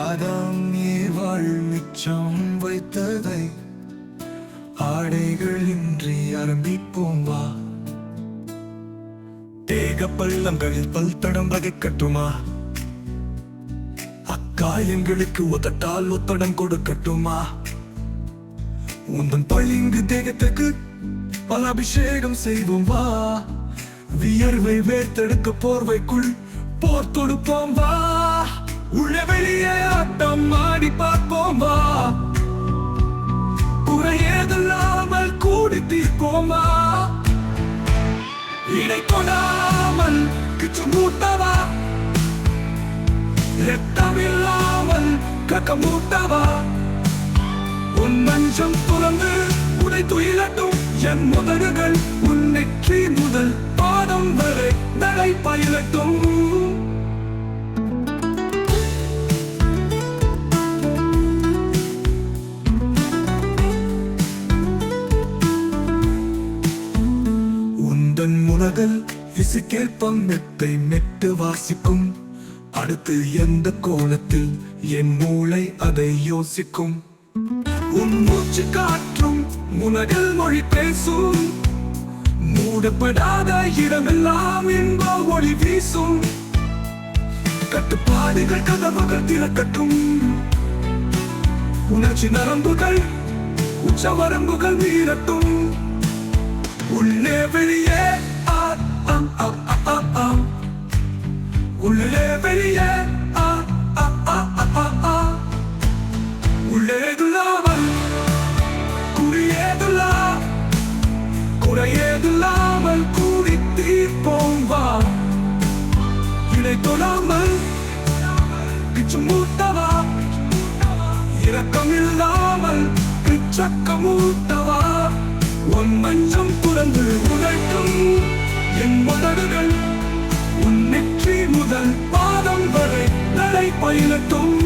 ஆதாம் ஏவாள் மிச்சம் வைத்ததை ஆடைகள் இன்றி ஆரம்பிப்போம் வா. தேக பள்ளங்களில் பல்தடம் வகைக்கட்டுமா? அக்காயங்களுக்கு ஒத்தட்டால் ஒத்தடம் கொடுக்கட்டுமா? உந்தன் பளிங்கு தேகத்துக்கு பல அபிஷேகம் செய்வோம் வா. வியர்வை வேர்த்தெடுக்க போர்வைக்குள் போர் தொடுப்போம் வா. உள்ள வெளியே ஆட்டம் ஆடி பார்ப்போம் வா. குறையேதில்லாமல் கூடி தீர்ப்போம் வா. இடை கொடாமல் கிச்சு மூட்டவா. ரத்தமில்லாமல் கக்கமூட்டவா. உன் மஞ்சம் துறந்து உடை துயிலட்டும் என் முதல்கள். உன் நெற்றி முதல் பாதம் வரை நடை பயிலட்டும். உந்தன் முனகல் இசைக்கேற்பம் மெத்தை மெட்டு வாசிக்கும். அடுத்து எந்த கோலத்தில் என் மூளை அதை யோசிக்கும். உன் மூச்சு காற்றும் முனகல் மொழி பேசும். மூடப்படாத இடமெல்லாம் இன்ப ஒளி வீசும். கட்டுப்பாடுகள் கதவுகள் திறக்கட்டும். உணர்ச்சி நரம்புகள் உச்சவரம்புகள் மீறட்டும். உள்ளே வெளியே உள்ளே வெளியே உள்ளேதுல்லாமல் குறியேதுல்லா. குறையேதுல்லாமல் கூடி தீர்ப்போம் வா. இடை தொடாமல் பிச்சு மூட்டவா. இரக்கம் இல்லாமல் பிச்சக்கமூட்டவா. உன் மஞ்சம் துறந்து உழைக்கும் என் முதல்கள். உன் நெற்றி முதல் பாதம் வரை நடை பயிலட்டும்.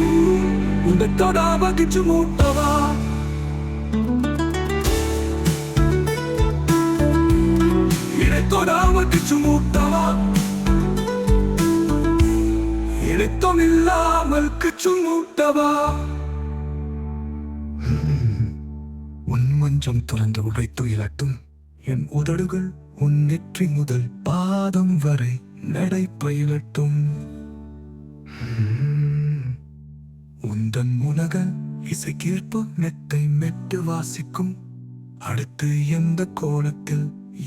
உன்னை தொடாம கிச்சு மூட்டவா. இடை தொடாம கிச்சு மூட்டவா. இடைத்தம் இல்லாமல் கிச்சு மூட்டவா. உன் மஞ்சம் துறந்து உடை துயிலட்டும் என் உதடுகள். உன் நெற்றி முதல் பாதம் வரை நடை பயிலட்டும். உந்தன் முனகல் இசைக்கேற்ப மெத்தை மெட்டு வாசிக்கும். அடுத்து எந்த கோலத்தில்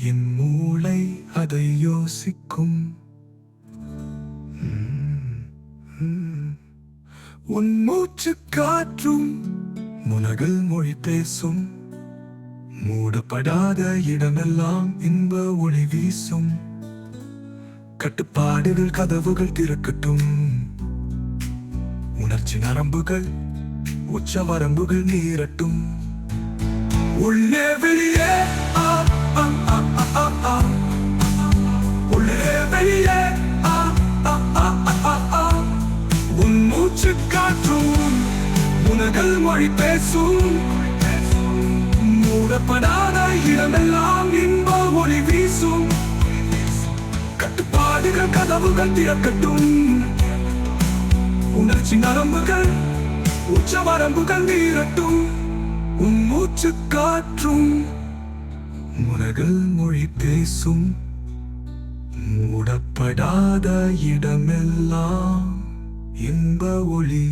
என் மூளை அதை யோசிக்கும். உன் மூச்சு காற்றும் முனகல் மொழி பேசும். மூடப்படாத இடமெல்லாம் இன்ப ஒளி வீசும். கட்டுப்பாடுகள் கதவுகள் திறக்கட்டும். உணர்ச்சி நரம்புகள் உச்சவரம்புகள் நீரட்டும். உள்ளே வெளியே உள்ளே வெளியே உன் மூச்சு காற்றும் முனகல் மொழி பேசும். மூடப்படாத இடமெல்லாம் இன்ப ஒளி வீசும். கட்டுப்பாடுகள் கதவுகள் திறக்கட்டும். உணர்ச்சி நரம்புகள் உச்சவரம்புகள் நீரட்டும். உன் மூச்சு காற்றும் முனகல் மொழி பேசும். மூடப்படாத இடமெல்லாம் இன்ப ஒளி